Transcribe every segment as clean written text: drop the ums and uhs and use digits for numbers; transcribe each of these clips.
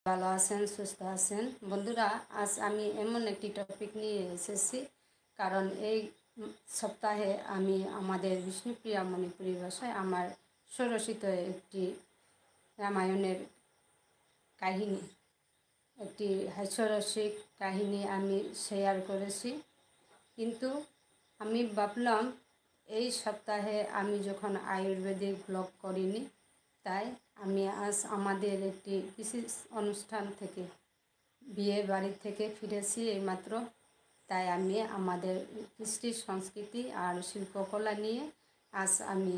ভালো আছেন, সুস্থ আছেন বন্ধুরা। আজ আমি এমন একটি টপিক নিয়ে এসেছি, কারণ এই সপ্তাহে আমি আমাদের বিষ্ণুপ্রিয়া মণিপুরী ভাষায় আমার স্বরচিত একটি রামায়ণের কাহিনী, একটি হাস্যরসিক কাহিনী আমি শেয়ার করেছি। কিন্তু আমি ভাবলাম এই সপ্তাহে আমি যখন আয়ুর্বেদিক ব্লগ করিনি, তাই আমি আজ আমাদের একটি বিশেষ অনুষ্ঠান থেকে, বিয়ে বাড়ি থেকে ফিরেছি এইমাত্র। তাই আমি আমাদের কৃষ্টি সংস্কৃতি আর শিল্পকলা নিয়ে আজ আমি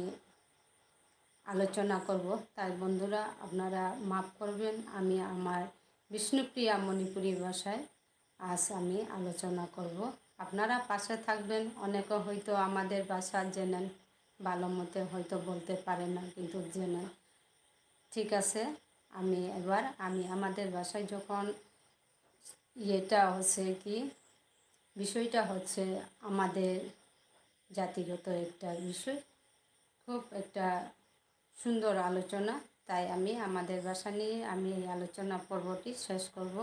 আলোচনা করব। তাই বন্ধুরা, আপনারা মাফ করবেন, আমি আমার বিষ্ণুপ্রিয়া মণিপুরী ভাষায় আজ আমি আলোচনা করব। আপনারা পাশে থাকবেন। অনেকে হয়তো আমাদের ভাষা জেনেন, ভালো মতে হয়তো বলতে পারে না, কিন্তু জেনেন। ঠিক আছে, আমি আমাদের ভাষায় যখন এটা হচ্ছে কি, বিষয়টা হচ্ছে আমাদের জাতিগত একটা বিষয়, খুব একটা সুন্দর আলোচনা। তাই আমি আমাদের ভাষা নিয়ে আমি এই আলোচনা পর্বটি শেষ করব।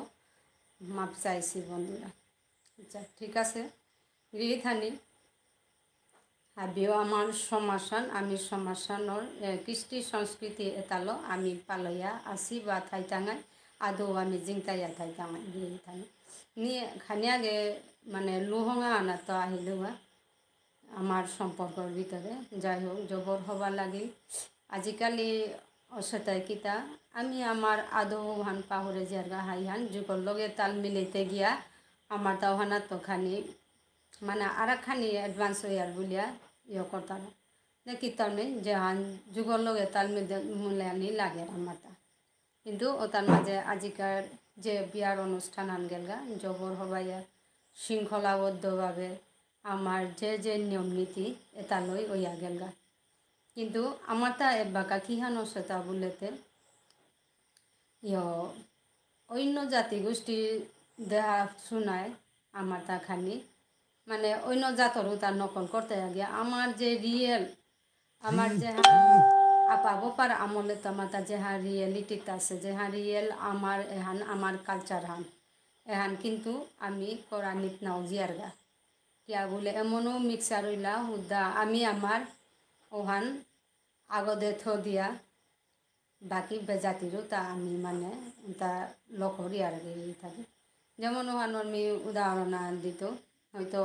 মাপ চাইছি বন্ধুরা। আচ্ছা, ঠিক আছে। গৃহীথানী হাবিও আমার সমাসান, আমি সমাসানোর কৃষ্টি সংস্কৃতি এতালো আমি পালয়া আসি বা থাইতাঙাই আদৌ আমি জিংতাইয়া থাইতাঙাই গৃহীথানী নিয়ে খানিয়াগে মানে লুহঙা আনা তো আহিলুয়া আমার সম্পর্কর ভিতরে। যাই হোক, জবর হবার লাগে আজিকালি অসতায় কিতা আমি আমার আদৌ হান পাহরে জায়গা হাইহান যুগর লগে তাল মিলাইতে গিয়া আমার তাওহানা তো খানি মানে আর খানি অ্যাডভান্স হইয়ার বলিয়া করতাম দেখি তার যে হান যুগর লগে তাল মিলানি লাগে আমারটা। কিন্তু ও তার মাঝে আজিকার যে বিয়ার অনুষ্ঠান আন গেলগা জবর হবাইয়া শৃঙ্খলাবদ্ধভাবে আমার যে নিয়ম নীতি এটা লই ওইয়া গেলগা। কিন্তু আমার তা বাঁকা কিহানো সেটা বলেতে অন্য জাতিগোষ্ঠী দেহা শোনায় আমার তা খানি মানে অন্য জাতরও তার নকল করতে গিয়া আমার যে রিয়েল আমার যে আপা বোপার আমলে তো আমার তা যেহা রিয়েলিটিতে আছে, যেহা রিয়েল আমার এহান আমার কালচার হান এহান কিন্তু আমি করা নিত নাও জিয়ারগা কিয়া বলে এমনও মিক্সার হইলা হুদা আমি আমার ওহান আগদে থ দিয়া বাকি বেজাতিরও তা আমি মানে তা লকরি আর থাকি। যেমন ওহান আমি উদাহরণ দিত, হয়তো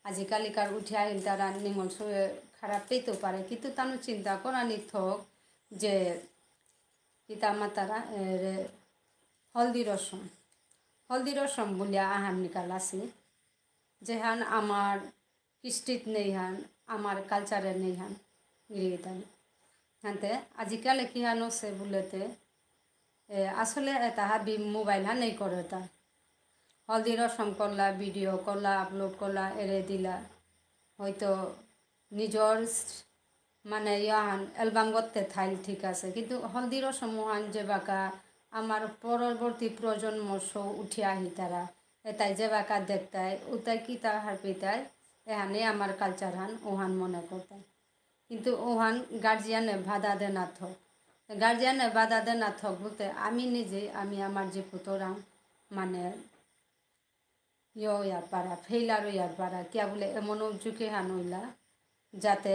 আজিকালিকার উঠে আহিল তারা নিমল শুয়ে খারাপ পেতেও পারে, কিন্তু তানো চিন্তা করা নিত যে পিতা মাতারা হলদি রসম বলিয়া আহান নিকাল আসি যেহান আমার কৃষ্টিত নেই হান আমার কালচারে নেই হান গিরিতান হানতে আজিকালে কি হানো সে বলেতে আসলে তাহা মোবাইল হান নেই করে তা হলদি রসম করলা, ভিডিও করলা, আপলোড করলা, এরে দিলা, হয়তো নিজর মানে ইয়াহান অ্যালবাম করতে থাইল ঠিক আছে, কিন্তু হলদি রসম হান যে বাঁকা আমার পরবর্তী প্রজন্ম সৌ উঠে আহি তারা এটাই যে বাঁকা দেখতায় ওটাই কি তাহার পিতায় এহানে আমার কালচার হান ওহান মনে করতায়। কিন্তু ওহান গার্জিয়ানে বাধা দে না থক, গার্জিয়ানে বাধা দে না থক বলতে আমি নিজে আমি আমার যে পুতরাম মানে ইয়ার পাড়া ফেইলার ইয়ার পাড়া কিয়া বলে এমনও যুগে হান হইলা যাতে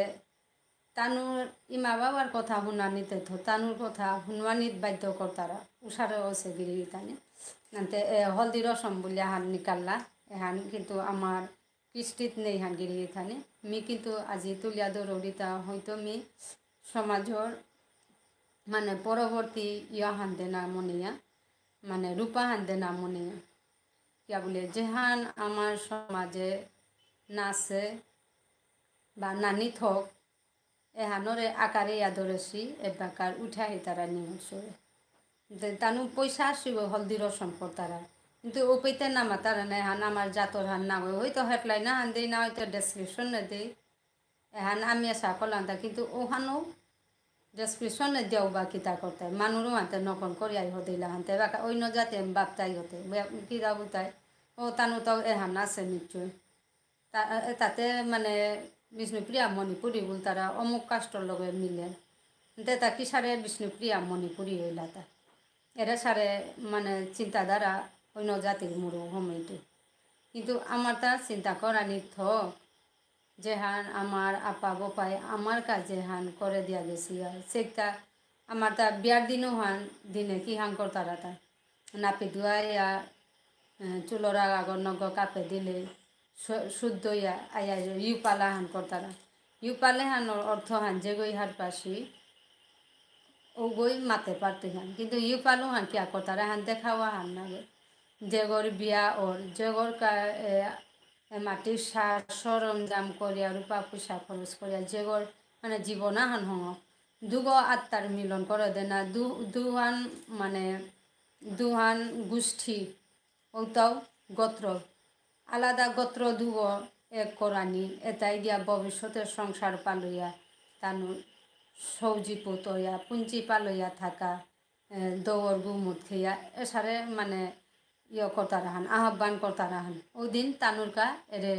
তানুর ইমা বাবার কথা শুনা নিতে থো তানুর কথা শুনওয়ানিত বাধ্য করতারা উষারে আছে গিরি তানে নাতে হলদি রসম বলে হান নিকাল্লা এহান কিন্তু আমার কৃষ্টিত নেই হান গিরি থানে মি কিন্তু আজি তুলিয়া দৌড়িতা হয়তো মি সমাজর মানে পরবর্তী ইয়া হানতে না মনিয়া মানে রূপা হানতে না মনিয়া কিয়া বলে যেহান আমার সমাজে নাচে বা নানি থক এহানরে আকারে আদরেছি এবাকার উঠাই তারা নিমসরে তানু পয়সা আসিব হলদি রসম তারা, কিন্তু ও পেতে নামা তারা না এহান আমার জাতর হান না হয়তো হেটলাই না হান দেই না হয়তো ডেসক্রিপশন নে দেই এহান আমি আসা করলাম তা, কিন্তু ওহানও ডেসক্রিপশন নে দেও বা কিতা করতে মানুষও হাতে নকল করিয়াই হদিলা হানতে বাকা অন্য জাতে বাপতাই হতে কিরা বলতায় ও তানু তো এহান আছে নিশ্চয় তাতে মানে বিষ্ণুপ্রিয়া মণিপুরী বল তারা অমুক কাষ্টর লগে মিলে তে তা কিসারে বিষ্ণুপ্রিয়া মণিপুরী হইলা তা এরা সারে মানে চিন্তাধারা অন্য জাতির মুড়ো সময়টি কিন্তু আমার তা চিন্তা করানি থক যেহান আমার আপা বপাই আমার কাজে হান করে দিয়া গেছি আর সেটা আমার তা বিয়ার দিনও হান দিনে কি হান করতারা তা নাপি ধুয়াইয়া চুলোর আগর নগ কাপে দিলে শুদ্ধ ইয়া আয়া ইউ পালা হান করতারা ইউ পালে হান অর্থ হান যে গই হার পাশি ও গই মাতে পারতে হান কিন্তু ইউ পালো হান কিয়া করতারা হান দেখাওয়া হান না যেগর বিয়া ওর যেগর মাটির সার সরঞ্জাম করিয়া রূপা পয়সা খরচ করিয়া যেগর মানে জীবনাহান হং দুগ আত্মার মিলন করে দে না দুহান মানে দুহান গোষ্ঠী ওটাও গোত্র আলাদা গোত্র দুগ এক করানি এটাই দিয়া ভবিষ্যতের সংসার পালইয়া তানু সৌজি পুতইয়া পুঞ্জি পালইয়া থাকা দৌড় গুমুত খেয়া এসারে মানে করতা রাহান আহ্বান করতা রাহান ওদিন তানুরকা এরে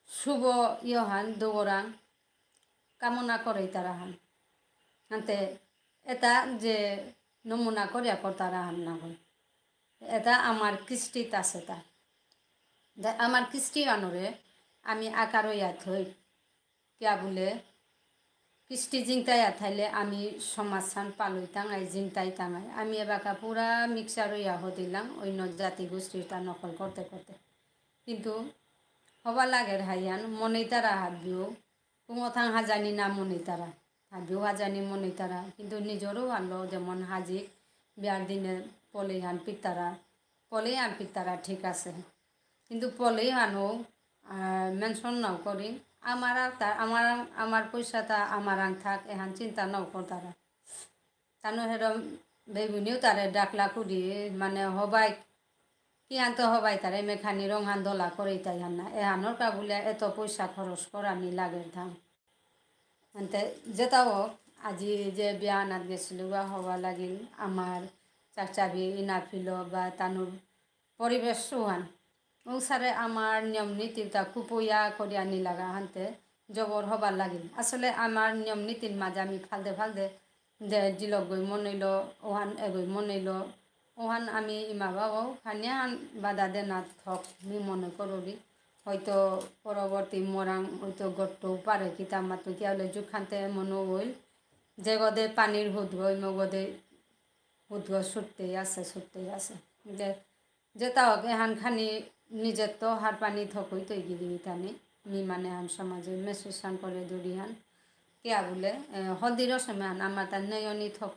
শুভ ইয়হান দৌড়াং কামনা করে তারাহান আনতে এটা যে নমুনা করিয়া করতা রাহান না হয় এটা আমার কৃষ্টিত আছে তা আমার কৃষ্টি আনরে আমি আকার হইয়া থই কিয়া বলে কৃষ্টি জিংতাইয়া থাইলে আমি সমাজ সান পালই টাঙাই জিংতাই টাঙাই আমি এবাকা পুরা মিক্সার হইয়া দিলাম অন্য জাতি গোষ্ঠীটা নকল করতে করতে কিন্তু হবা লাগের হাইয়ান মনেই তারা হাবিও কুমথাং হাজানি না মনেই তারা হাবিও হাজানি মনেই তারা কিন্তু নিজেরও ভালো যেমন হাজি বিয়ার দিনে পলেই হান পিতারা পলেই আন পিতারা ঠিক আছে কিন্তু পলেই হানও মেনশন নাও করি আমার আমার পয়সাটা আমার আং থাক এহান চিন্তা নাও কর তারা তানো হেরম বেগুনিও তারে ডাকলা কুড়ি মানে হবাই কি আনতে হবাই তারে মেখানি রংহান দলা করে তাই হান না এহানোর কাবুলে এত পয়সা খরচ করানি লাগের ধাম এনতে যেটাও আজি যে বিয়া আনাত গেছিল বা হবা লাগিল আমার চাকচাবি ইনাফিল বা তানুর পরিবেশ সুহান ও সারে আমার নিয়ম নীতিটা কুপইয়া করি আনি লাগা হানতে জবর হবার লাগিল আসলে আমার নিয়ম নীতির মাঝে আমি ফালদে ফালদে যে জিলক গই মনইল ওহান এগই মনইল ওহান আমি ইমা বাবাও খানিয়া বাধা দে না থক মি মনে করবি হয়তো পরবর্তী মরাং হয়তো গড়তেও পারে কিতা মাত্র কি হলে জুখানতে মনে হইল যে গদে পানির হুদ হই মগদে হুদ ছুটতেই আছে যেটা হোক এহান খানি নিজের তো হার পানি থকই তৈ গিরি টানি মি মানে হান সমাজে মেসেসান করে দৌড়ি হান কেয়া বলে হলদি রসম হান আমার তার নয়নি থক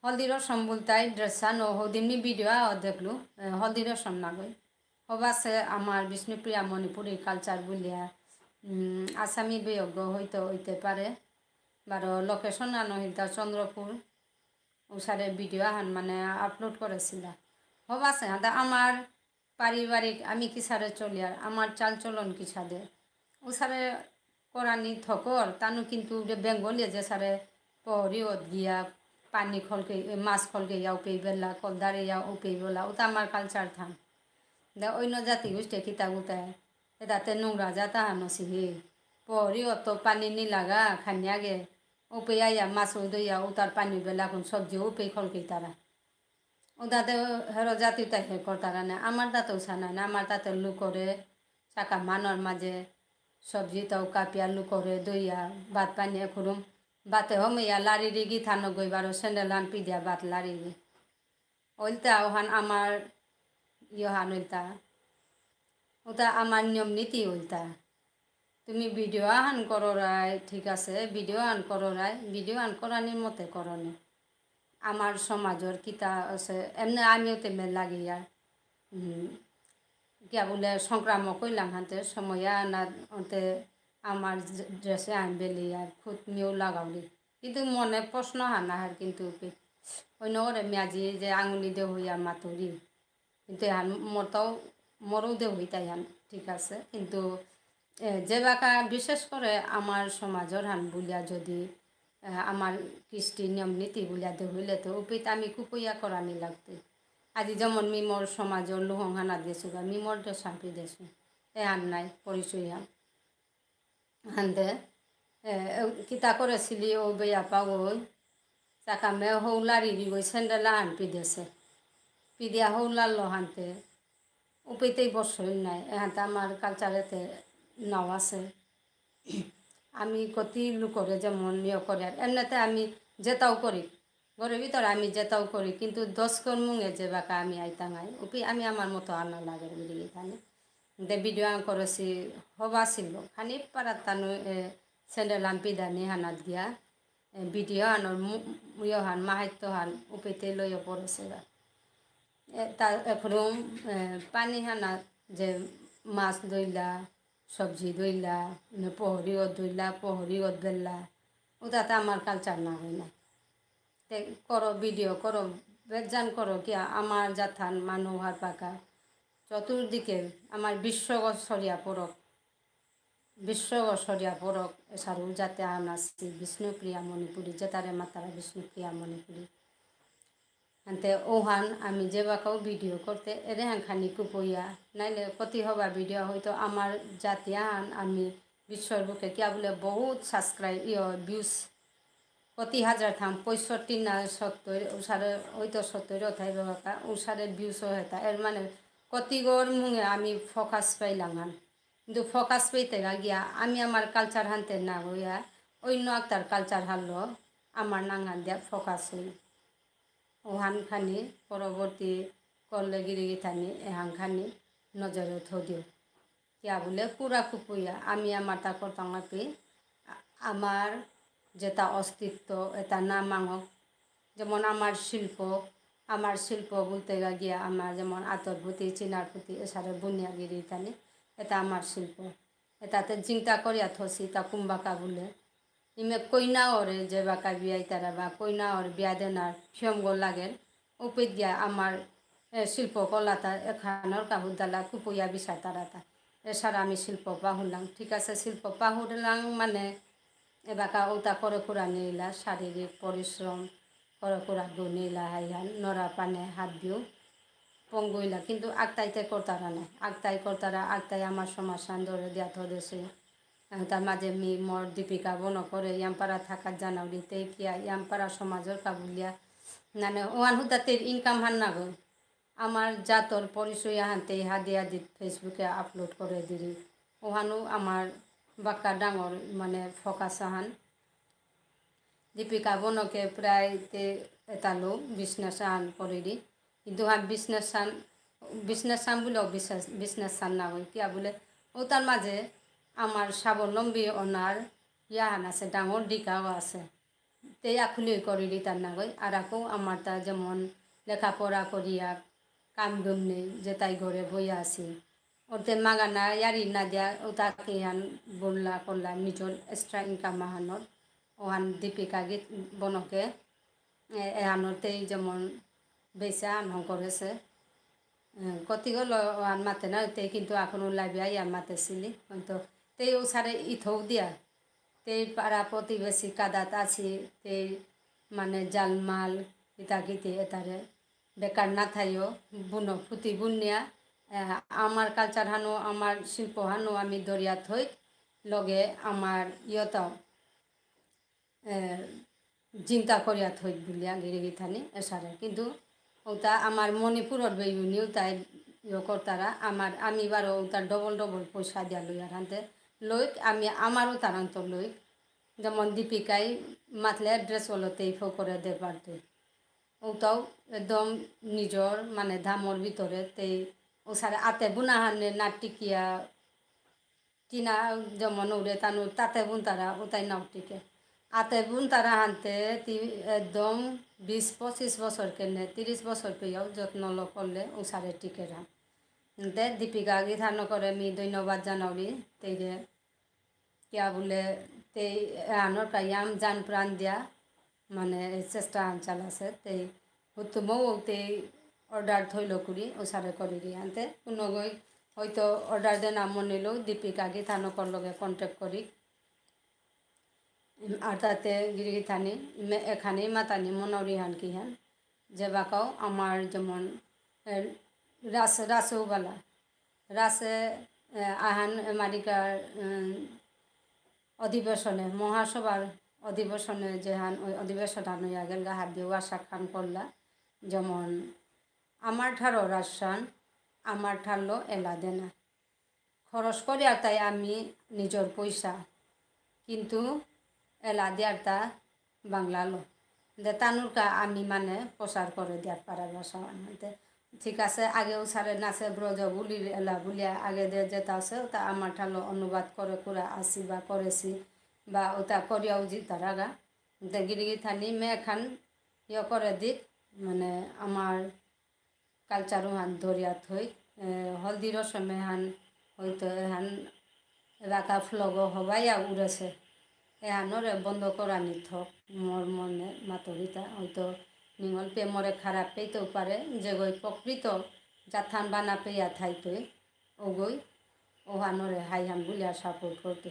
হলদি রসম বলতাই ড্রেসান ও হদিননি ভিডিও দেখলু হলদি রসম না গই হবাসে আমার বিষ্ণুপ্রিয়া মণিপুরী কালচার বলিয়া আসামি বিয়োগ্য হইতে পারে বারো লোকেশন আনো হিলতা চন্দ্রপুর ওসারে ভিডিও হান মানে আপলোড করেছিল হবাসে আমার পারিবারিক আমি কিসারে চলি আর আমার চালচলন কিসারে ও সারে করানি থকর তানু কিন্তু বেঙ্গলি যে সারে পরিয়ত গিয়া পানি খলকে মাছ খলকে ইয়া উপেই বেলা কলদারে ইয়া উপেই বেলা ওটা আমার কালচার থাম দে অন্য জাতি গোষ্ঠী কিতা গোটায় এটাতে নোংরা যাতা হানসি হে পরিয়ত পানি নি লাগা খানিয়া গে উপে আইয়া মাছ দইয়া ওটার পানি বেলা কোন সবজি উপেই খলকে তারা ও তাতে হেরো জাতি তাই হে করতারা না আমার তাতেও সানায় না আমার তাতে লু করে চাকা মানর মাঝে সবজি তাও কাপিয়া লু করে দইয়া ভাত পানি খুরুম বাতে হমিয়া লারি রিগি থানো গইবারও স্যান্ডেল হান পিদিয়া বাত লারি ওইলতা ওহান আমার ইহান ওইলতা ওটা আমার নিয়ম নীতি ওইলতা তুমি ভিডিও আন করো রায় ঠিক আছে ভিডিও আন করো রায় ভিডিও আন করানির মতে করনি আমার সমাজের কিতা আছে এমনি আমিও তেমনি লাগি আর কিয়া বলে সংক্রামক কইলাম হাতে সময় না ওতে আমার ড্রেসে আন বেলি আর খুদ মিও লাগাওলি কিন্তু মনে প্রশ্ন হানা আর কিন্তু অন্য করে মেয়াজি যে আঙুলি দে হইয়া মাতুরি কিন্তু হান মরতাও মরও দে হই তাই হান ঠিক আছে কিন্তু যে বাকা বিশেষ করে আমার সমাজের হান বলিয়া যদি আমার কৃষ্টি নিয়ম নীতি বলিয়া দে হইলে তো উপিত আমি কুপইয়া করানি লাগতে আজি যেমন মিমর সমাজের লোহং হানা দিয়েছো বা মিমর তো সাম্পি দিয়েছো এ হান নাই পরিচয় হান হানতে কিতা করেছিলি ও বেয়া পাও ওই টাকা মে হৌলারি গই স্যান্ডেলা হান পিদেছে পিদিয়া হৌলার হানতে উপাইতেই বসই নাই এহানতে আমার কালচারেতে নাও আছে আমি কতি লোকরে যেমন করে আর এমনিতে আমি যেটাও করি ঘরের ভিতরে আমি যেটাও করি কিন্তু 10 কর্মুঙে যে বাঁকা আমি আইতাম উপি আমি আমার মতো আনা লাগে বুঝি এখানে দে ভিডিও করেছি হবা ছিল খানি পাড়ার তানু স্যান্ডেল আম্পি দানি হানাত গিয়া ভিডিও আনোর হান মাহাত্য হান উপিতে লইয়া পড়েছে তার এখনো পানি হানা যে মাছ দইলা সবজি দইলা পহরিও দইলা পহরিও বেললা ওটাতে আমার কালচার না হয় না তে করো ভিডিও করো বেজান করো কি আমার জাথান মানুষ হার পাকা চতুর্দিকে আমার বিশ্ব ছড়িয়া পড়ক বিশ্ব ছড়িয়া পড়ক এছাড়াও যাতে আনাসি বিষ্ণুপ্রিয়া মণিপুরী যেতারে মাতারা বিষ্ণুপ্রিয়া মণিপুরী আনতে ওহান আমি যে বাকাও ভিডিও করতে এরে হানখানি কুপইয়া নাইলে ক্ষতি হবা ভিডিও হয়তো আমার জাতি আন আমি বিশ্বর বুকে কিয়া বলে বহুত সাবস্ক্রাইব ভিউজ প্রতি হাজার থাম 65 না 70 ওসারে হয়তো 70 অথাই বাকা ওসারে ভিউজ হেতা এর মানে কতিগর মুঙে আমি ফোকাস পাইলাম হান কিন্তু ফোকাস পেতে গিয়া আমি আমার কালচার হানতে না হইয়া অন্য একটার কালচার হারলো আমার নাঙ্গান দিয়া ফোকাস হই ওহানখানি পরবর্তী করলে গিরি থানি এহানখানি নজরে থদিও কিয়া বলে পুরা কুপুইয়া আমি আমার তা করতাম আমার যেটা অস্তিত্ব এটা না মাঙক যেমন আমার শিল্প বলতে গিয়া আমার যেমন আতর পুঁতি চিনার পুঁতি এসারে বুনিয়াগিরি থানি এটা আমার শিল্প এটাতে চিন্তা করিয়া থসি তা কুম্বাকা বলে ইমে কইনা ওরে যে বাকা বিয়াই তারা বা কইনা ওর বিয়া দেনার ফিয়মগো লাগে উপিত গিয়া আমার শিল্পকলাটা এখানোর কাহুদালা কুপুইয়া বিষা তারাটা এছাড়া আমি শিল্প পাহুলাম ঠিক আছে শিল্প পাহুলাম মানে এবাকা ওটা করে কুড়া নিলা শারীরিক পরিশ্রম করে কুড়া গু নিলা হাইহান নড়া পানে হাত দিও পঙ্গুইলা কিন্তু আগতাইতে করতারা না আগতাই করতারা আগতাই আমার সমাজ ধরে দিয়া ধরেছে তার মাঝে মি মোর দীপিকা বন করে ইয়ামপাড়া থাকার জানাউলিতে কিয়া ইয়ামপাড়া সমাজের কাবুলিয়া মানে ওয়ান হুদাতে ইনকাম হান না গো আমার জাতর পরিচয় হানতে হাদিয়া দি ফেসবুকে আপলোড করে দিলি ওহানো আমার বাক্কা ডাঙর মানে ফোকাস হান দীপিকা বনকে প্রায় এতালো বিজনেস আন করে দি কিন্তু হান বিজনেস সান বলেও বিজনেস সান না হয় কিয়া বলে ও তার মাঝে আমার স্বাবলম্বী অনার ইয়াহান আছে ডাঙর দিকাও আছে তেই আখুলি করি দি তার না গই আর আকো আমার তা যেমন লেখাপড়া করিয়া কাম দুম নেই যে তাই ঘরে বইয়া আছি ওতে মাগানা ইয়ারি না দিয়া ও তাকে হান বললা করলা নিজর এক্সট্রা ইনকাম মাহানোর ওহান দীপিকা গীত বনকে এহানোতেই যেমন বেচা আনহ করেছে কতিগুলো ওহান মাতে না তেই কিন্তু এখন লাইবিয়া ইয়া মাতেছিলি হয়তো তেই ও সারে ইথৌ দিয়া তেই পাড়া প্রতিবেশী কাদাত আছি তেই মানে জালমাল ইতাকিতে এতারে বেকার না থাইও বুনো ফুটি বুনিয়া আমার কালচার হানো আমার শিল্প হানো আমি দরিয়া থই লগে আমার ইয়তাও চিন্তা করিয়া থই বুলিয়া গিরি থানি এসারে কিন্তু ওটা আমার মণিপুরের বেউনিও তাই করতারা আমি বারো ওটা ডবল পয়সা দিয়া লই আর হানতে লইক আমি আমারও তারান্তর লইক যেমন দীপিকাই মাতলে ড্রেস হলোতেই ফো করে দে পারতে ওটাও একদম নিজর মানে ধামর ভিতরে তেই ও সারে আতে বুনা হানে না টিকিয়া টিনা যেমন উড়ে তানু তাতে বুন তারা ওটাই নাও টিকে আতে বুন তারা হানতে একদম 20-25 বছর কেনে 30 বছর পেয়েও যত্ন করলে ও সারে টিকে রান দে দীপিকা গীধান করে আমি ধন্যবাদ জানাওরি তেইরে কিয়া বলে তেই আনোর কাইয়াম জান প্রাণ দিয়া মানে চেষ্টা আনচাল আছে তেই হুতুমও তেই অর্ডার থইল করি ও সারে করি দি আনতে কোনো গই হয়তো অর্ডার দেন আমন নিলেও দীপিকা গীতানকর লগে কন্ট্যাক্ট করি আর তাতে গিরি থানি এখানেই মাতানি মনরি হান কি হান যে বাকাও আমার যেমন রাসেওবালা রাসে আহান আমেরিকার অধিবেশনে মহাসভার অধিবেশনে যেহান ওই অধিবেশন হইয়া গেল হাত দিয়ে আশা খান করলা যেমন আমার ঠারো রাসান আমার ঠারলো এলা দেনা খরচ করিয়া তাই আমি নিজের পয়সা কিন্তু এলা দিয়ার তা বাংলালো যে তানুরকা আমি মানে প্রচার করে দিয়ার পারার ভাষা মানে ঠিক আছে আগেও সারে নাচে ব্রজ বুলি এলা বুলিয়া আগে যে যেটা আছে ওটা আমার ঠালো অনুবাদ করে করে আসি বা করেছি বা ওটা করিয়াও জি তার আগা গিরি থানি মেয়ে খান ইয়ে করে দিক মানে আমার কালচারও হান ধরিয়া থই হলদি রসমে হান হয়তো এহান রাখা ফ্লগ হবাইয়া উড়েছে এহানোরে বন্ধ করা নিথক মোর মনে মাতরিতা হয়তো নিঙল পে মরে খারাপ পেতেও পারে যে গই প্রকৃত জাথান বানা পেয়া থাইতই ওগই ওহানোরে হাইহান বুলিয়া সাপোর্ট করতে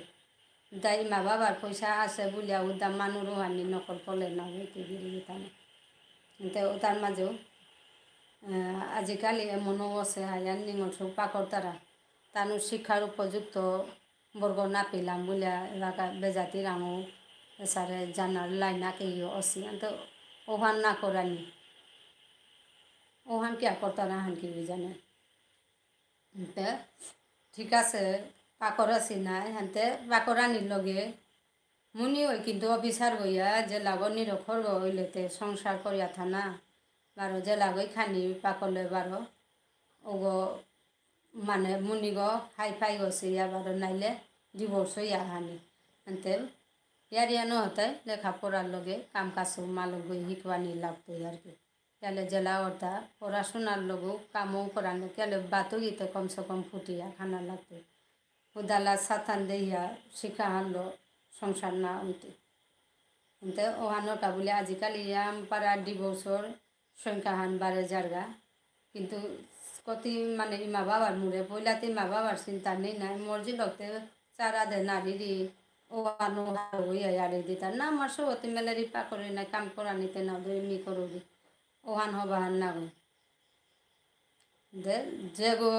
তাই মা বাবার পয়সা আছে বুলিয়া উদা মানুরও হানি নকল করলে না হইতে গিরি থানে কিন্তু তার মাঝেও আজিকালি এমনও আছে হাইয়ান নিঙল সব পাকর তারা তানু শিক্ষার উপযুক্ত বর্গ না পেলাম বলে এলাকা বেজাতির আমও সারে জানার লাইনা কে অসি তো ওহান না করানি ওহান কি করতা না হান কি জানে ঠিক আছে পাকর আছি নাই হানতে পাকরানির লগে মুনি ওই কিন্তু অবিচার গইয়া যে লাগর নিরক্ষর হইলেতে সংসার করিয়া থানা বারো যে লাগই খানি পাকলে বারো ওগো মানে মুনি গো হাই ফাই গছে বারো নাইলে ডিভোর্স হইয়া হানি এনতে ইয়ারিয়া নহতে লেখাপড়ার লগে কাম কাজও মালক গই শিখবানি লাগতো আর কি কেলে জেলা অর্থা পড়াশোনার লগেও কামও করানো কেলে বাতো গীতে কমসে কম ফুটিয়া খানা লাগতো উদালা সাতান দেহিয়া শিখা হানলো সংসার না হইতে এনতে ওহানোটা বলে আজিকালি আম পাড়া ডিভোর্সর সংখ্যা হান বারে জারগা কিন্তু কতি মানে মা বাবার মুড়ে পয়লাতে মা বাবার চিন্তা নেই নাই মর্জি লগতে চারা দে নারীরি ও আনো হইয়া আড়ে দিতা না আমার সবতে মেলারি পা করে না কাম করা নিতে না ধরে মি করো দি ওহান হবাহান না গো দে যে গো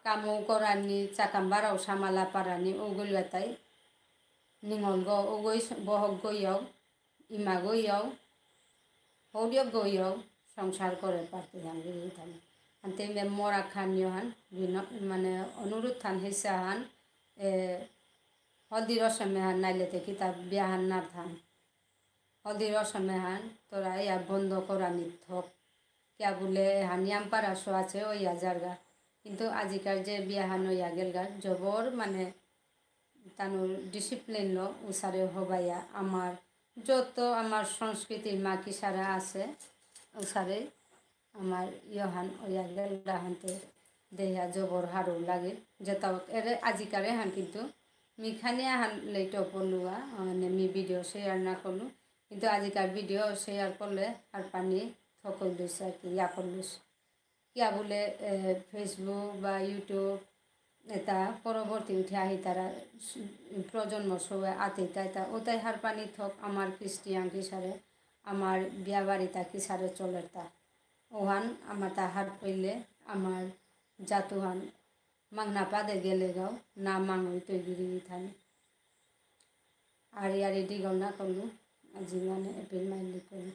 কামও করানি চাকাম বারাও সামালা পারানি ওগুলো তাই নিঙল গো ওগই বহক গইয়াও ইমা গইয়াও হরিয়ক গইয়াও সংসার করে পারতে হান গিয়ে থানে আনতে মরা খানিও হান মানে অনুরোধ থান হিসা হান হলদি রসমে হান নাইলেতে কিতাব বিয়াহান না থান হলদি রসমে হান তোরা ইয়া বন্ধ করা নিথক কিয়া বলে হানিয়াম পারাশো আছে ওইয়া জারগা কিন্তু আজিকার যে বিয়াহান হইয়া গেলগা জবর মানে তানোর ডিসিপ্লিন লো উসারে হবাইয়া আমার যত আমার সংস্কৃতির মাকি সারা আছে উসারে আমার ইহান ওইয়া গেলগা হানতে দেহা জবর হারও লাগে যেটাও এরে আজিকারে হান কিন্তু মিখানিয়া হান লেটো পড়লুয়া মানে মি ভিডিও শেয়ার না করলু কিন্তু আজিকার ভিডিও শেয়ার করলে আর পানি থকই লইছে আর কি ইয়া করলুস কিয়া বলে ফেসবুক বা ইউটিউব এটা পরবর্তী উঠে আহি তারা প্রজন্ম সবাই আতে তাই তা ওটাই হার পানি থক আমার খ্রিস্টিয়ান কিসারে আমার বিয়া বাড়িটা কিসারে চলের তা ওহান আমার তা হাট পইলে আমার জাতুহান মাংনা পাদে গেলে গাও না মাংই তৈরি থানে আর ইয়ারি ডিগল না করলু আজি মানে এপ্রিল মাইলি করলু।